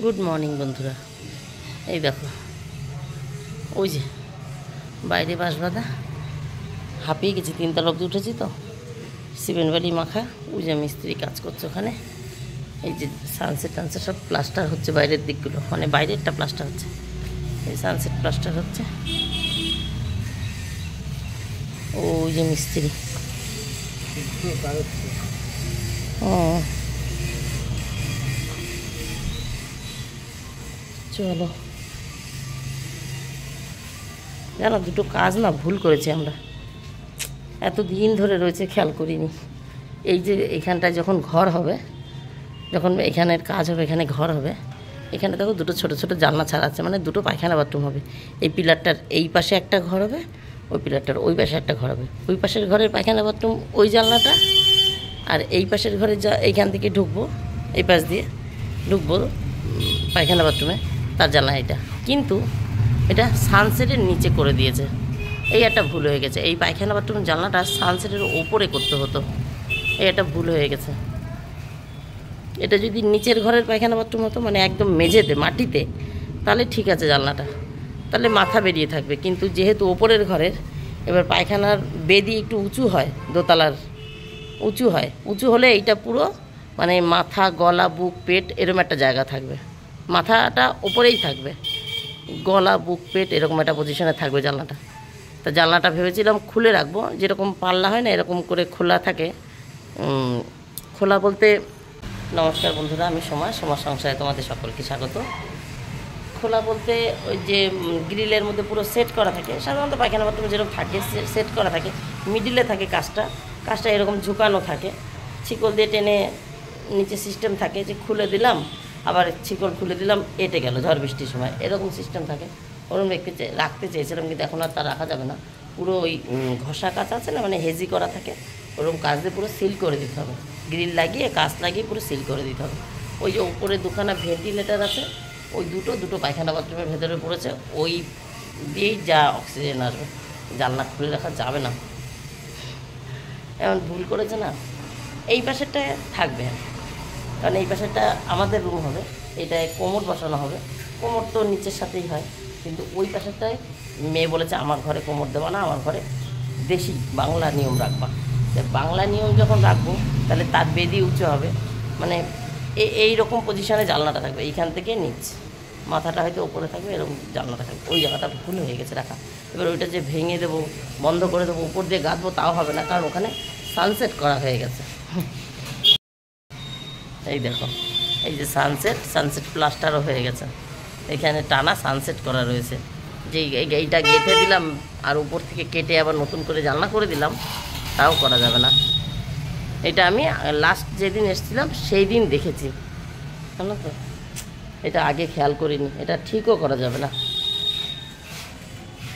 Good morning বন্ধুরা। এই দেখো ওই যে বাইরে বাঁশ বাঁধা, হাঁপিয়ে গেছি, 3 তলা অবধি উঠেছি তো, সিমেন্ট বালি মাখা। ওই যে মিস্ত্রি কাজ করছে ওখানে। এই যে সানসেট টানসেট সব প্লাস্টার হচ্ছে, বাইরের দিকগুলো, মানে বাইরেরটা প্লাস্টার হচ্ছে, এই সানসেট প্লাস্টার হচ্ছে। ওই যে মিস্ত্রি, ও চলো। জানো দুটো কাজ না ভুল করেছি আমরা, এত দিন ধরে রয়েছে খেয়াল করিনি। এই যে এইখানটায় যখন ঘর হবে, যখন এখানের কাজ হবে, এখানে ঘর হবে, এখানে দেখো দুটো ছোট ছোট জানলা ছাড়া আছে, মানে দুটো পায়খানা বাথরুম হবে। এই পিলারটার এই পাশে একটা ঘর হবে, ওই পিলারটার ওই পাশে একটা ঘর হবে। ওই পাশের ঘরের পায়খানা বাথরুম ওই জানলাটা, আর এই পাশের ঘরে যা এইখান থেকে ঢুকবো, এই পাশ দিয়ে ঢুকবো পায়খানা বাথরুমে, তার জানলা এটা। কিন্তু এটা সানসেটের নিচে করে দিয়েছে, এই একটা ভুল হয়ে গেছে। এই পায়খানা বাথরুমের জানলাটা সানসেটের ওপরে করতে হতো, এই একটা ভুল হয়ে গেছে। এটা যদি নিচের ঘরের পায়খানা বাথরুম হতো, মানে একদম মেঝেতে মাটিতে, তাহলে ঠিক আছে জানলাটা, তাহলে মাথা বেরিয়ে থাকবে। কিন্তু যেহেতু ওপরের ঘরের, এবার পায়খানার বেদি একটু উঁচু হয়, দোতলার উঁচু হয়, উঁচু হলে এইটা পুরো মানে মাথা, গলা, বুক, পেট এরকম একটা জায়গা থাকবে। মাথাটা ওপরেই থাকবে, গলা, বুক, পেট এরকম একটা পজিশনে থাকবে জানলাটা। তা জানলাটা ভেবেছিলাম খুলে রাখবো, যেরকম পাল্লা হয় না এরকম করে খোলা থাকে। খোলা বলতে, নমস্কার বন্ধুরা, আমি সময় সংসারে তোমাদের সকলকে স্বাগত। খোলা বলতে ওই যে গ্রিলের মধ্যে পুরো সেট করা থাকে, সাধারণত পায়খানা বাথরুমে যেরকম থাকে সেট করা থাকে, মিডিলে থাকে কাজটা এরকম ঝুঁকানো থাকে, ছিকল দিয়ে টেনে নিচে সিস্টেম থাকে যে খুলে দিলাম, আবার ছিকল খুলে দিলাম, এঁটে গেল ঝড় বৃষ্টির সময়, এরকম সিস্টেম থাকে। ওরকম রাখতে চেয়েছিলাম, কিন্তু এখন আর তা রাখা যাবে না। পুরো ওই ঘষা কাজ আছে না, মানে হেজি করা থাকে, ওরকম কাজ দিয়ে পুরো সিল করে দিতে হবে, গ্রিল লাগিয়ে কাঁচ লাগিয়ে পুরো সিল করে দিতে হবে। ওই যে উপরে দুখানা ভেন্টিলেটার আছে, ওই দুটো পায়খানা বাথরুমের ভেতরে পড়েছে, ওই দিয়েই যা অক্সিজেন আসবে, জানলা খুলে রাখা যাবে না। এমন ভুল করেছে না। এই পাশেরটা থাকবে, কারণ এই পাশেরটা আমাদের রুম হবে, এটায় কোমর বসানো হবে। কোমর তো নিচের সাথেই হয়, কিন্তু ওই পাশেরটায় মেয়ে বলেছে আমার ঘরে কোমর দেওয়া না, আমার ঘরে দেশি বাংলা নিয়ম রাখবা। বাংলা নিয়ম যখন রাখবো, তাহলে তার বেদি উঁচু হবে, মানে এইরকম পজিশনে জানলাটা থাকবে, এইখান থেকে নিচ, মাথাটা হয়তো ওপরে থাকবে, এরকম জানলাটা থাকবে। ওই জায়গাটা ভুল হয়ে গেছে রাখা। এবার ওইটা যে ভেঙে দেবো, বন্ধ করে দেবো, উপর দিয়ে গাঁথবো, তাও হবে না, কারণ ওখানে সানসেট করা হয়ে গেছে। এই দেখো, এই যে সানসেট প্লাস্টারও হয়ে গেছে, এখানে টানা সানসেট করা রয়েছে। যে এইটা গেঁথে দিলাম আর উপর থেকে কেটে আবার নতুন করে জানলা করে দিলাম, তাও করা যাবে না। এটা আমি লাস্ট যেদিন এসেছিলাম সেই দিন দেখেছি, জানো তো, এটা আগে খেয়াল করিনি। এটা ঠিকও করা যাবে না।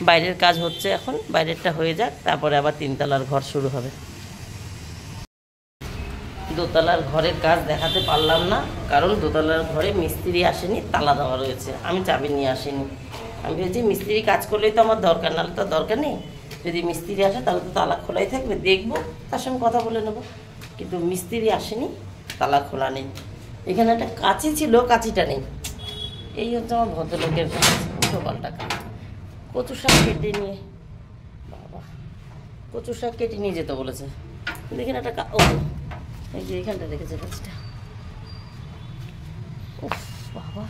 বাইরের কাজ হচ্ছে এখন, বাইরেরটা হয়ে যাক, তারপরে আবার 3 তলার ঘর শুরু হবে। দোতলার ঘরের কাজ দেখাতে পারলাম না, কারণ দোতলার ঘরে মিস্ত্রি আসেনি, তালা দেওয়া রয়েছে, আমি চাবি নিয়ে আসিনি। আমি ভেবেছি মিস্ত্রি কাজ করলেই তো আমার দরকার, নাহলে তো দরকার নেই। যদি মিস্ত্রি আসে তাহলে তো তালা খোলাই থাকবে, দেখবো, তার সঙ্গে কথা বলে নেবো। কিন্তু মিস্ত্রি আসেনি, তালা খোলা নেই। এখানে একটা কাঁচি ছিল, কাঁচিটা নেই। এই হচ্ছে আমার ভদ্রলোকের কাজ, উল্টো পাল্টা কাজ। কচু শাক কেটে নিয়ে, বাবা কচু শাক কেটে নিয়ে যেতে বলেছে। দেখেন একটা ও, এই যে এখানটা রেখেছে গাছটা। ও বাবা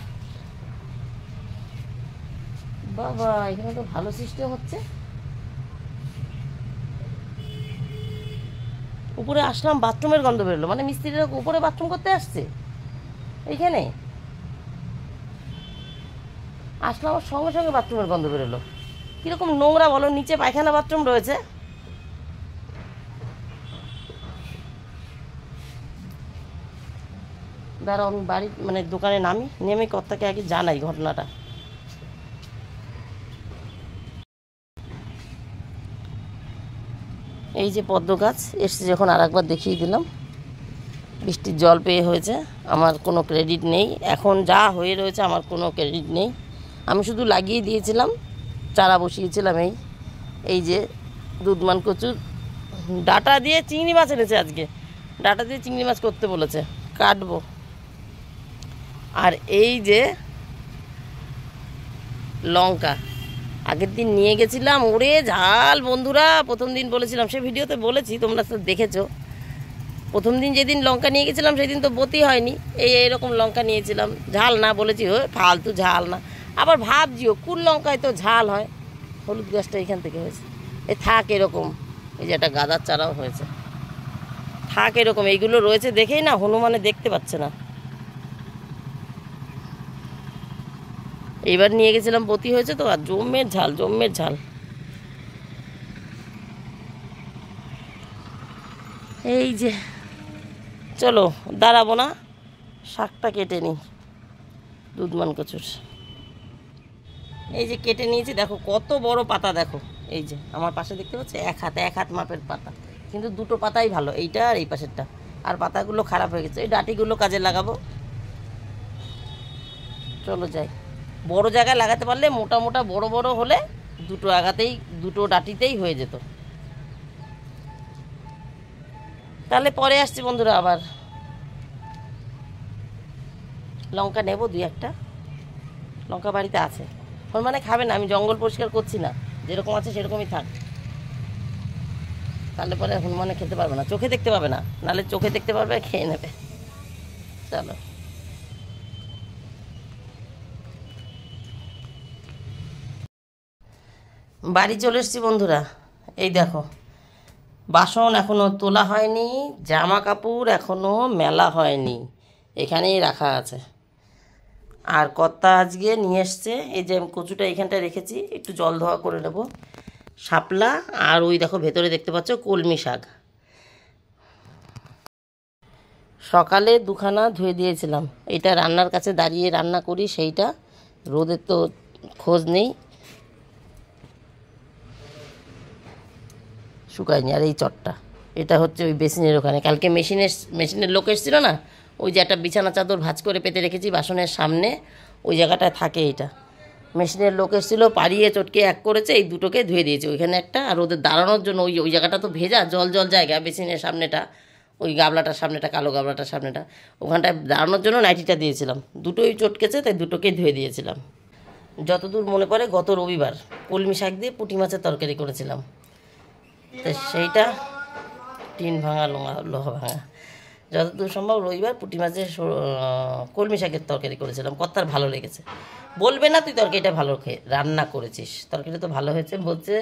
বাবা, এখানে তো ভালো সিস্টেম হচ্ছে। উপরে আসলাম, বাথরুমের গন্ধ বেরোলো, মানে মিস্ত্রিরা উপরে বাথরুম করতে আসছে। এইখানে আসলাম, আমার সঙ্গে সঙ্গে বাথরুমের গন্ধ বেরোলো। কীরকম নোংরা বলো, নিচে পায়খানা বাথরুম রয়েছে। দাঁড়াও, আমি বাড়ি মানে দোকানে নেমে কর্তাকে আগে জানাই ঘটনাটা। এই যে পদ্ম গাছ এসছে যখন, আর একবার দেখিয়ে দিলাম। বৃষ্টির জল পেয়ে হয়েছে, আমার কোনো ক্রেডিট নেই। এখন যা হয়ে রয়েছে আমার কোনো ক্রেডিট নেই। আমি শুধু লাগিয়ে দিয়েছিলাম, চারা বসিয়েছিলাম। এই যে দুধমান কচুর ডাটা দিয়ে চিংড়ি মাছ এনেছে আজকে, ডাটা দিয়ে চিংড়ি মাছ করতে বলেছে, কাটবো। আর এই যে লঙ্কা আগের দিন নিয়ে গেছিলাম, ওরে ঝাল বন্ধুরা। প্রথম দিন বলেছিলাম, সে ভিডিওতে বলেছি, তোমরা তো দেখেছো। প্রথম দিন যেদিন লঙ্কা নিয়ে গেছিলাম সেদিন তো বতি হয়নি, এইরকম লঙ্কা নিয়েছিলাম। ঝাল না বলেছি, ও ফালতু ঝাল না। আবার ভাবছিও কোন লঙ্কায় তো ঝাল হয়। হলুদ গাছটা এখান থেকে হয়েছে, এ থাক এরকম। এই যে একটা গাঁদার চারাও হয়েছে, থাক এরকম। এইগুলো রয়েছে দেখেই না হনুমানে দেখতে পাচ্ছে না। এইবার নিয়ে গেছিলাম বতি হয়েছে তো, আর জমের ঝাল, জমের ঝাল। এই যে চলো দাঁড়াবো না, শাকটা কেটে নিই দুধমান কচুর। এই যে কেটে নিয়েছি, দেখো কত বড় পাতা। দেখো এই যে আমার পাশে দেখতে পাচ্ছি, এক হাত মাপের পাতা, কিন্তু দুটো পাতাই ভালো, এইটা আর এই পাশেরটা। আর পাতাগুলো খারাপ হয়ে গেছে, এই ডাঁটিগুলো কাজে লাগাবো। চলো যাই। বড় জায়গায় লাগাতে পারলে, মোটা মোটা বড় বড় হলে দুটো আগাতেই, দুটো ডাঁটিতেই হয়ে যেত। তাহলে পরে আসছি বন্ধুরা আবার। লঙ্কা নেব, দুই একটা লঙ্কা বাড়িতে আছে। মানে খাবে না, আমি জঙ্গল পরিষ্কার করছি না, যেরকম আছে সেরকমই থাক। তাহলে পরে হনুমানে খেতে পারবে না, চোখে দেখতে পাবে না, নাহলে চোখে দেখতে পারবে, খেয়ে নেবে। চলো বাড়ি চলে এসছি বন্ধুরা। এই দেখো বাসন এখনও তোলা হয়নি, জামা কাপড় এখনও মেলা হয়নি, এখানেই রাখা আছে। আর কর্তা আজকে নিয়ে এসছে, এই যে কচুটা এখানটায় রেখেছি, একটু জল ধোয়া করে নেব। শাপলা আর ওই দেখো ভেতরে দেখতে পাচ্ছ কলমি শাক। সকালে দুখানা ধুয়ে দিয়েছিলাম, এটা রান্নার কাছে দাঁড়িয়ে রান্না করি, সেইটা রোদের তো খোঁজ নেই, শুকায়নি। আর এই চটটা, এটা হচ্ছে ওই বেসিনের ওখানে, কালকে মেশিনের লোক এসেছিলো না, ওই যে একটা বিছানা চাদর ভাঁজ করে পেতে রেখেছি বাসনের সামনে, ওই জায়গাটায় থাকে এইটা। মেশিনের লোক এসেছিলো, পাড়িয়ে চটকে এক করেছে, এই দুটোকে ধুয়ে দিয়েছে, ওইখানে একটা। আর ওদের দাঁড়ানোর জন্য ওই জায়গাটা তো ভেজা, জল জল জায়গা, বেসিনের সামনেটা, ওই গাবলাটার সামনেটা, কালো গাবলাটার সামনেটা, ওখানটায় দাঁড়ানোর জন্য নাইটিটা দিয়েছিলাম। দুটোই চটকেছে, তাই দুটোকেই ধুয়ে দিয়েছিলাম। যতদূর মনে পড়ে গত রবিবার কলমি শাক দিয়ে পুঁটি মাছের তরকারি করেছিলাম, তো সেইটা টিন ভাঙা লোহা ভাঙা, যতদূর সম্ভব রবিবার পুঁটি মাছের কলমি শাকের তরকারি করেছিলাম। কর্তার ভালো লেগেছে, বলবে না তুই তরকারিটা ভালো খেয়ে রান্না করেছিস, তরকারিটা তো ভালো হয়েছে। বলছে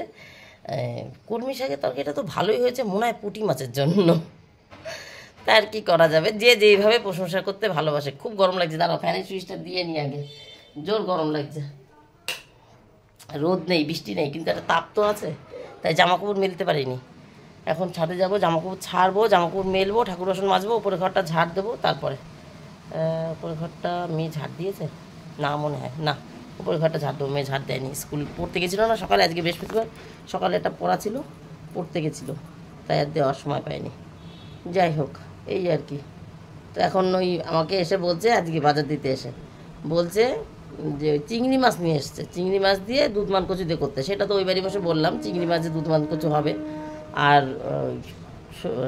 কলমি শাকের তরকারিটা তো ভালোই হয়েছে, মনে হয় পুঁটি মাছের জন্য। তার কি করা যাবে, যে যেইভাবে প্রশংসা করতে ভালোবাসে। খুব গরম লাগছে, দাঁড়াও ফ্যানের সুইচটা দিয়ে নিই আগে, জোর গরম লাগছে। রোদ নেই, বৃষ্টি নেই, কিন্তু একটা তাপ তো আছে, তাই জামাকাপড় মেলতে পারিনি। এখন ছাদে যাবো, জামাকাপড় ছাড়বো, জামাকাপড় মেলবো, ঠাকুর বাসন মাজবো, উপরে ঘরটা ঝাড় দেবো। তারপরে উপরে ঘরটা মেয়ে ঝাড় দিয়েছে না মনে হয়, না উপরে ঘরটা ঝাড় দেবো, মেয়ে ঝাড় দেয়নি। স্কুল পড়তে গেছিলো না সকালে, আজকে বৃহস্পতিবার, সকালে একটা পড়া ছিল, পড়তে গেছিলো, তাই আর দেওয়ার সময় পায়নি। যাই হোক, এই আর কি। তো এখন ওই আমাকে এসে বলছে, আজকে বাজার দিতে এসে বলছে যে চিংড়ি মাছ নিয়ে এসছে, চিংড়ি মাছ দিয়ে দুধমান কচু দিয়ে করতে। সেটা তো ওই বাড়ি বসে বললাম, চিংড়ি মাছ দিয়ে দুধমান কচু হবে। আর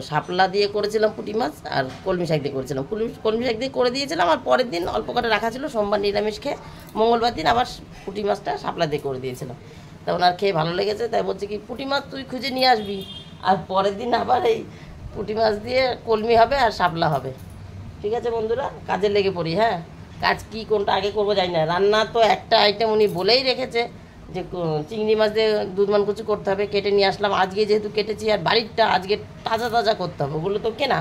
শাপলা দিয়ে করেছিলাম পুঁটি মাছ, আর কলমি শাক দিয়ে করেছিলাম। কলমি শাক দিয়ে করে দিয়েছিলাম, আর পরের দিন অল্প করে রাখা ছিল, সোমবার নিরামিষ খেয়ে মঙ্গলবার দিন আবার পুঁটি মাছটা শাপলা দিয়ে করে দিয়েছিলাম। তা ওনার খেয়ে ভালো লেগেছে, তাই বলছে কি পুঁটি মাছ তুই খুঁজে নিয়ে আসবি, আর পরের দিন আবার এই পুঁটি মাছ দিয়ে কলমি হবে আর শাপলা হবে। ঠিক আছে বন্ধুরা, কাজে লেগে পড়ি। হ্যাঁ, কাজ কি কোনটা আগে করবো জানি না। রান্না তো একটা আইটেম উনি বলেই রেখেছে যে চিংড়ি মাছ দিয়ে দুধমান কচু করতে হবে, কেটে নিয়ে আসলাম। আজকে যেহেতু কেটেছি, আর বাড়িরটা আজকে তাজা তাজা করতে হবে, ওগুলো তো কেনা,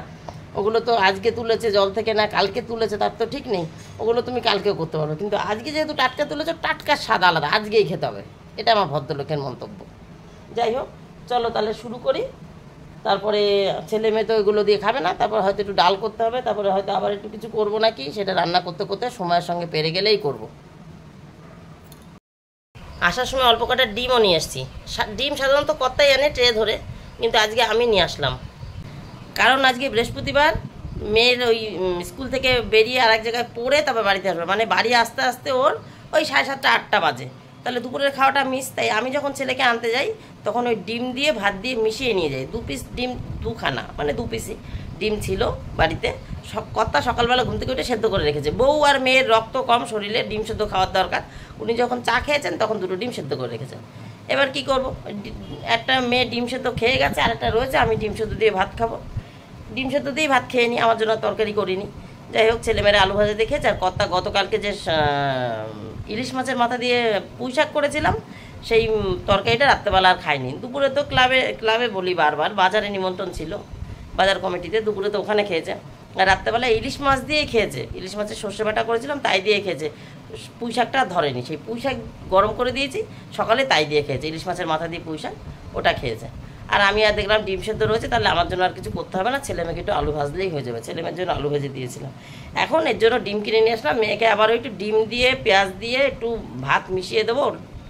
ওগুলো তো আজকে তুলেছে জল থেকে, না কালকে তুলেছে তার তো ঠিক নেই, ওগুলো তুমি কালকেও করতে পারবে। কিন্তু আজকে যেহেতু টাটকা তুলেছো, টাটকার স্বাদ আলাদা, আজকেই খেতে হবে, এটা আমার ভদ্রলোকের মন্তব্য। যাই হোক, চলো তাহলে শুরু করি। তারপরে ছেলে মেয়ে তো ওইগুলো দিয়ে খাবে না, তারপর হয়তো একটু ডাল করতে হবে, তারপরে হয়তো আবার একটু কিছু করবো নাকি, সেটা রান্না করতে করতে সময়ের সঙ্গে পেরে গেলেই করব। আসার সময় অল্প কটা ডিমও নিয়ে এসেছি। ডিম সাধারণত কর্তাই আনে ট্রে ধরে, কিন্তু আজকে আমি নিয়ে আসলাম, কারণ আজকে বৃহস্পতিবার, মেয়ের ওই স্কুল থেকে বেরিয়ে আর এক জায়গায় পড়ে তারপর বাড়িতে আসবে, মানে বাড়ি আসতে আসতে ওর ওই 7:30 8টা বাজে, তাহলে দুপুরের খাওয়াটা মিস। তাই আমি যখন ছেলেকে আনতে যাই তখন ওই ডিম দিয়ে ভাত দিয়ে মিশিয়ে নিয়ে যাই। 2 পিস ডিম, 2খানা, মানে 2 পিসই ডিম ছিল বাড়িতে, কর্তা সকালবেলা ঘুম থেকে উঠে সেদ্ধ করে রেখেছে। বউ আর মেয়ের রক্ত কম শরীরে, ডিম সেদ্ধ খাওয়ার দরকার। উনি যখন চা খেয়েছেন তখন 2টো ডিম সেদ্ধ করে রেখেছেন। এবার কি করব, একটা মেয়ে ডিম সেদ্ধ খেয়ে গেছে, আর একটা রয়েছে, আমি ডিম সেদ্ধ দিয়ে ভাত খাবো। ডিম সেদ্ধ দিয়েই ভাত খেয়ে নিই, আমার জন্য তরকারি করিনি। যাই হোক, ছেলেমেয়েরা আলু ভাজা দেখেছে। আর কর্তা গতকালকে যে ইলিশ মাছের মাথা দিয়ে পুঁই শাক করেছিলাম, সেই তরকারিটা রাত্রেবেলা আর খাইনি। দুপুরে তো ক্লাবে বলি বারবার, বাজারে নিমন্ত্রণ ছিল, বাজার কমিটিতে, দুপুরে তো ওখানে খেয়েছে। আর রাত্রেবেলা ইলিশ মাছ দিয়েই খেয়েছে, ইলিশ মাছের সর্ষে বাটা করেছিলাম তাই দিয়ে খেয়েছে। পুঁই শাকটা ধরেনি, সেই পুঁই শাক গরম করে দিয়েছি, সকালে তাই দিয়ে খেয়েছে, ইলিশ মাছের মাথা দিয়ে পুঁই শাক, ওটা খেয়েছে। আর আমি আর দেখলাম ডিম সেদ্ধ রয়েছে, তাহলে আমার জন্য আর কিছু করতে হবে না, ছেলে মেয়েকে একটু আলু ভাজলেই হয়ে যাবে। ছেলে মেয়ের জন্য আলু ভেজে দিয়েছিলাম। এখন এর জন্য ডিম কিনে নিয়ে আসলাম, মেয়েকে আবারও একটু ডিম দিয়ে পেঁয়াজ দিয়ে একটু ভাত মিশিয়ে দেবো,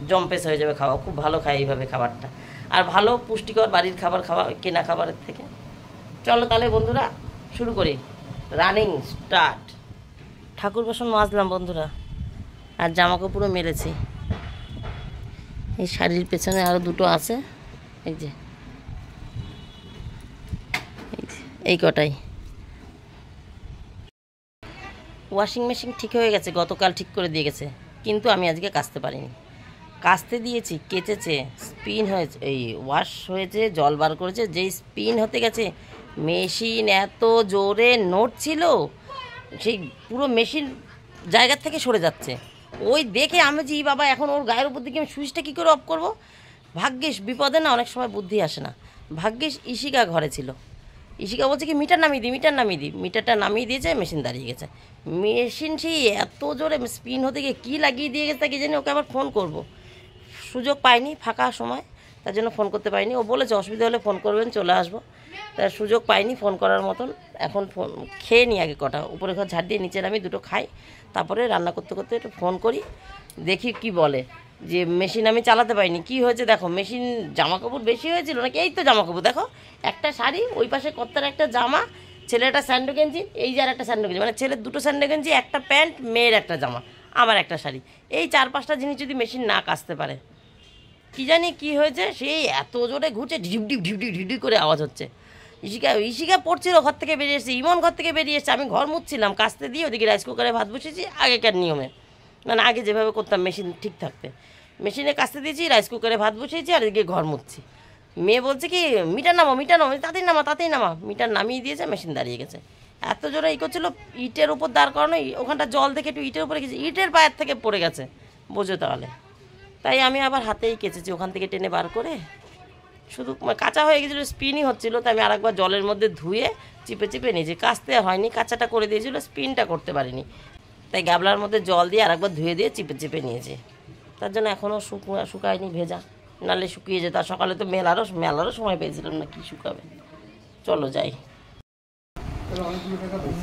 জম্পেস হয়ে যাবে খাওয়া। খুব ভালো খায় এইভাবে খাবারটা, আর ভালো পুষ্টিকর বাড়ির খাবার খাওয়া কেনা খাবারের থেকে। চলো তাহলে বন্ধুরা শুরু করি, রানিং স্টার্ট। ঠাকুর বাসন মাজলাম বন্ধুরা, আর জামা কাপড়ও মেরেছি। এই শাড়ির পেছনে আরও 2টো আছে, এই যে এই কটাই। ওয়াশিং মেশিন ঠিক হয়ে গেছে, গতকাল ঠিক করে দিয়ে গেছে, কিন্তু আমি আজকে কাচতে পারিনি। কাচতে দিয়েছি, কেচেছে, স্পিন হয়েছে, এই ওয়াশ হয়েছে, জল বার করেছে, যেই স্পিন হতে গেছে মেশিন এত জোরে নড়ছিল, সেই পুরো মেশিন জায়গার থেকে সরে যাচ্ছে। ওই দেখে আমি যে বাবা, এখন ওর গায়ের উপর দিকে আমি সুইচটা কী করে অফ করবো। ভাগ্যিস, বিপদে না অনেক সময় বুদ্ধি আসে না, ভাগ্যিস ইশিকা ঘরে ছিল। ইশিকা বলছে কি মিটার নামিয়ে দিই, মিটারটা নামিয়ে দিয়েছে, মেশিন দাঁড়িয়ে গেছে। মেশিন সেই এত জোরে স্পিন হতে গিয়ে কী লাগিয়ে দিয়ে গেছে তাকে জানি, ওকে আবার ফোন করব, সুযোগ পাইনি, ফাঁকা সময়, তার জন্য ফোন করতে পারিনি। ও বলেছে অসুবিধা হলে ফোন করবেন, চলে আসবো, তার সুযোগ পাইনি ফোন করার মতন। এখন ফোন খেয়ে নিই আগে, কটা উপরে ঘর ঝাড় দিয়ে নিচে নামি, 2টো খাই, তারপরে রান্না করতে করতে একটু ফোন করি, দেখি কি বলে। যে মেশিন আমি চালাতে পারিনি, কি হয়েছে দেখো, মেশিন জামা কাপড় বেশি হয়েছিল নাকি, এই তো জামা কাপড় দেখো, একটা শাড়ি, ওই পাশে কর্তার একটা জামা, ছেলের একটা স্যান্ডো গেঞ্জি, এই যে আর একটা স্যান্ডো গেঞ্জি, মানে ছেলের 2টো স্যান্ডো গেঞ্জি, একটা প্যান্ট, মেয়ের একটা জামা, আমার একটা শাড়ি, এই 4-5টা জিনিস যদি মেশিন না কাচতে পারে, কি জানি কি হয়েছে, সেই এত জোরে ঘুরছে, ঢিপঢিপ ঢিপঢিপ ঢিপঢিপ করে আওয়াজ হচ্ছে। ইশিকা পড়ছিল, ঘর থেকে বেরিয়ে এসেছে, ইমন ঘর থেকে বেরিয়ে এসেছে, আমি ঘর মুছছিলাম, কাচতে দিয়ে ওদিকে রাইস কুকারে ভাত বসেছি আগেকার নিয়মে, মানে আগে যেভাবে করতাম মেশিন ঠিক থাকতে, মেশিনে কাচতে দিয়েছি, রাইস কুকারে ভাত বসিয়েছি, আর এদিকে ঘর মুছছি। মেয়ে বলছে কি মিটার নামা, তাতেই নামা, মিটার নামিয়ে দিয়েছে, মেশিন দাঁড়িয়ে গেছে। এত জোরে ই করছিল, ইটের উপর দাঁড় করানো, ওখানটা জল দেখে একটু ইটের উপরে গেছে, ইটের পায়ের থেকে পড়ে গেছে, বোঝো তাহলে। তাই আমি আবার হাতেই কেচেছি, ওখান থেকে টেনে বার করে, শুধু কাঁচা হয়ে গেছিলো, স্পিনই হচ্ছিলো, তাই আমি আরেকবার জলের মধ্যে ধুয়ে চিপে চিপে নিয়েছি, কাচতে হয়নি, কাঁচাটা করে দিয়েছিলো, স্পিনটা করতে পারিনি, তাই গাবলার মধ্যে জল দিয়ে আরেকবার ধুয়ে দিয়ে চিপে চিপে নিয়েছি। তার জন্য এখনও শুকায়নি, ভেজা, নাহলে শুকিয়ে যেত। আর সকালে তো মেলারও সময় পেয়েছিলাম না, কি শুকাবে। চলো যাই।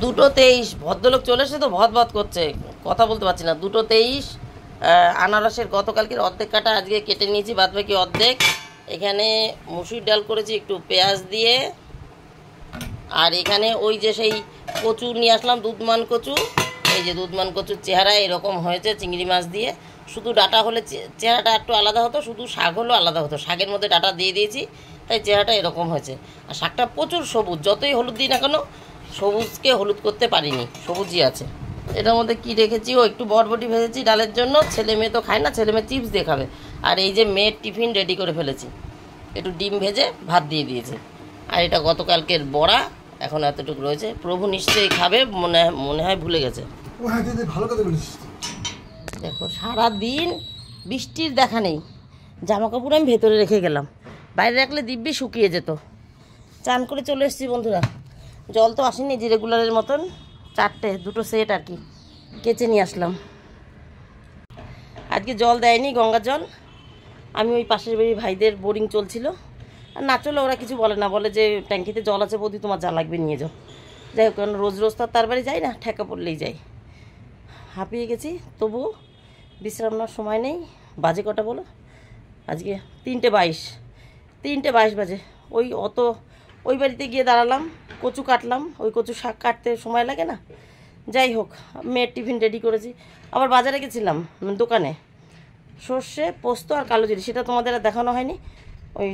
2:23 ভদ্রলোক চলে এসে তো ভদ করছে, কথা বলতে পারছি না। 2:23 আনারসের গতকালকের অর্ধেক কাটা আজকে কেটে নিয়েছি, বাদ বাকি অর্ধেক। এখানে মুসুর ডাল করেছি একটু পেঁয়াজ দিয়ে, আর এখানে ওই যে সেই কচু নিয়ে আসলাম, দুধমান কচু, এই যে দুধমান কচুর চেহারা এরকম হয়েছে চিংড়ি মাছ দিয়ে। শুধু ডাটা হলে চেহারাটা একটু আলাদা হতো, শুধু শাক হলেও আলাদা হতো, শাকের মধ্যে ডাটা দিয়ে দিয়েছি, তাই চেহারাটা এরকম হয়েছে। আর শাকটা প্রচুর সবুজ, যতই হলুদ দিই না কেন সবুজকে হলুদ করতে পারিনি, সবুজই আছে। এটার মধ্যে কি রেখেছি, ও একটু বরবটি ভেজেছি ডালের জন্য, ছেলে মেয়ে তো খায় না, ছেলে মেয়ে চিপস দিয়ে খাবে। আর এই যে মেয়ের টিফিন রেডি করে ফেলেছি, একটু ডিম ভেজে ভাত দিয়ে দিয়েছি। আর এটা গতকালকের বড়া, এখন এতটুকু রয়েছে, প্রভু নিশ্চয়ই খাবে, মনে হয় ভুলে গেছে। দেখো সারাদিন বৃষ্টির দেখা নেই, জামা কাপড় আমি ভেতরে রেখে গেলাম, বাইরে রাখলে দিব্যি শুকিয়ে যেত। চান করে চলে এসেছি বন্ধুরা, জল তো আসেনি যে রেগুলারের মতন, 2টো সেট আর কি কেচে নিয়ে আসলাম। আজকে জল দেয়নি, গঙ্গার জল। আমি ওই পাশের বাড়ির ভাইদের বোরিং চলছিল, আর না চলে ওরা কিছু বলে না, বলে যে ট্যাঙ্কিতে জল আছে বৌদি, তোমার যা লাগবে নিয়ে যাও। যাই হোক, কারণ রোজ রোজ তার বাড়ি যাই না, ঠেকা পড়লেই যাই। হাঁপিয়ে গেছি, তবুও বিশ্রাম নেওয়ার সময় নেই। বাজে কটা বলো, আজকে 3:22 বাজে। ওই বাড়িতে গিয়ে দাঁড়ালাম, কচু কাটলাম, ওই কচু শাক কাটতে সময় লাগে না। যাই হোক, মেয়ের টিফিন রেডি করেছি। আবার বাজারে গেছিলাম দোকানে, সর্ষে পোস্ত আর কালো জিরে, সেটা তোমাদের আর দেখানো হয়নি। ওই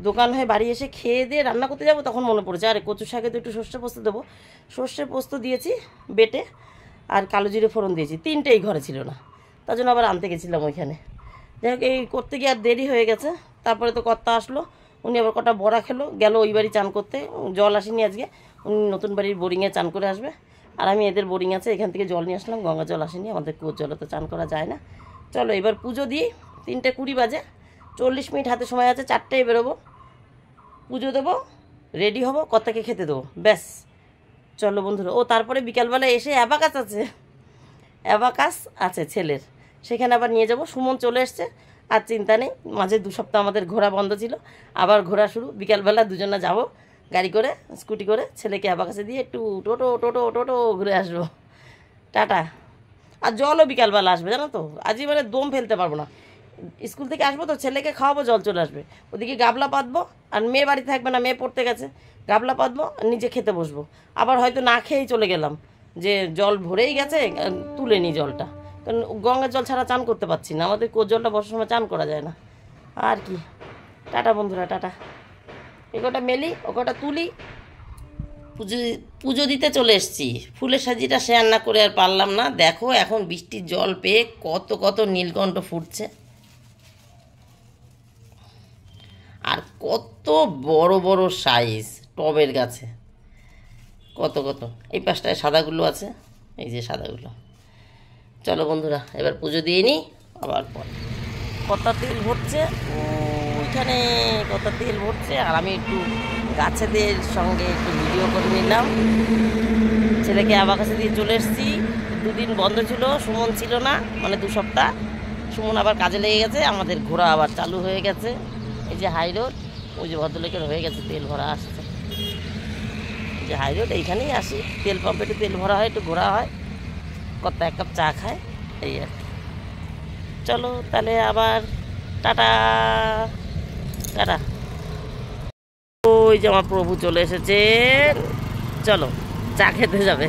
দোকান হয়ে বাড়ি এসে খেয়ে দিয়ে রান্না করতে যাবো, তখন মনে পড়েছে আরে কচু শাকে তো একটু সর্ষে পোস্ত দেবো। সর্ষে পোস্ত দিয়েছি বেটে, আর কালো জিরে ফোড়ন দিয়েছি, তিনটেই ঘরে ছিল না, তার জন্য আবার আনতে গেছিলাম ওইখানে। যাই হোক, এই করতে গিয়ে আর দেরি হয়ে গেছে। তারপরে তো কর্তা আসলো, উনি আবার কটা বড়া খেলো, গেল ওই বাড়ি চান করতে, জল আসেনি আজকে, উনি নতুন বাড়ির বোরিংয়ে চান করে আসবে। আর আমি এদের বোরিং আছে এখান থেকে জল নিয়ে আসলাম, গঙ্গা জল আসেনি, আমাদের কুয়োর জলে তো চান করা যায় না। চলো এবার পুজো দিই, 3:20 বাজে, 40 মিনিট হাতে সময় আছে, 4টায় বেরোবো, পুজো দেবো, রেডি হবো, কর্তাকে খেতে দেবো, ব্যাস। চলো বন্ধুরা, ও তারপরে বিকালবেলা এসে অ্যাবাকাস আছে, অ্যাবাকাস আছে ছেলের, সেখানে আবার নিয়ে যাব। সুমন চলে এসছে, আর চিন্তা নেই, মাঝে 2 সপ্তাহ আমাদের ঘোরা বন্ধ ছিল, আবার ঘোরা শুরু। বিকালবেলা দুজনে যাব গাড়ি করে, স্কুটি করে, ছেলেকে অ্যাবাকাসে দিয়ে একটু টোটো টোটো টোটো ঘুরে আসবো। টাটা। আর জলও বিকালবেলা আসবে জানো তো, আজই মানে দম ফেলতে পারবো না। স্কুল থেকে আসবো তো ছেলেকে খাওয়াবো, জল চলে আসবে, ওদিকে গাবলা পাতবো, আর মেয়ে বাড়ি থাকবে না, মেয়ে পড়তে গেছে, গাবলা পাতবো, নিজে খেতে বসবো। আবার হয়তো না খেয়েই চলে গেলাম, যে জল ভরেই গেছে, তুলে নিই জলটা, কারণ গঙ্গার জল ছাড়া চান করতে পারছি না, আমাদের কোর জলটা বসার সময় চান করা যায় না। আর কি, টাটা বন্ধুরা, টাটা। এ কটা মেলি, ও কটা তুলি। পুজো পুজো দিতে চলে এসেছি, ফুলের সাজিটা শেয়ার না করে আর পারলাম না। দেখো এখন বৃষ্টির জল পেয়ে কত কত নীলকণ্ঠ ফুটছে, আর কত বড় বড় সাইজ টবের গাছে, কত কত। এই পাশটায় সাদাগুলো আছে, এই যে সাদাগুলো। চলো বন্ধুরা, এবার পুজো দিয়ে নিই, আবার পরে। কত তেল ভরছে ওইখানে, কত তেল ভরছে, আর আমি একটু গাছেদের সঙ্গে একটু ভিডিও করে নিলাম। ছেলেকে অ্যাবাকাসে দিয়ে চলে এসেছি, 2 দিন বন্ধ ছিল, সুমন ছিল না, মানে 2 সপ্তাহ। সুমন আবার কাজে লেগে গেছে, আমাদের ঘোরা আবার চালু হয়ে গেছে। এই যে হাই রোড, ওই যে ভদ্রলোকের হয়ে গেছে, তেল ভরা আসছে। যে হাই রোড, এইখানেই আসি, তেল পাম্পে একটু তেল ভরা হয়, একটু ঘোরা হয়, কত 1 কাপ চা খায়, এই আর কি। চলো তাহলে আবার টাটা, টাটা। ওই যে আমার প্রভু চলে এসেছে, চলো চা খেতে যাবে।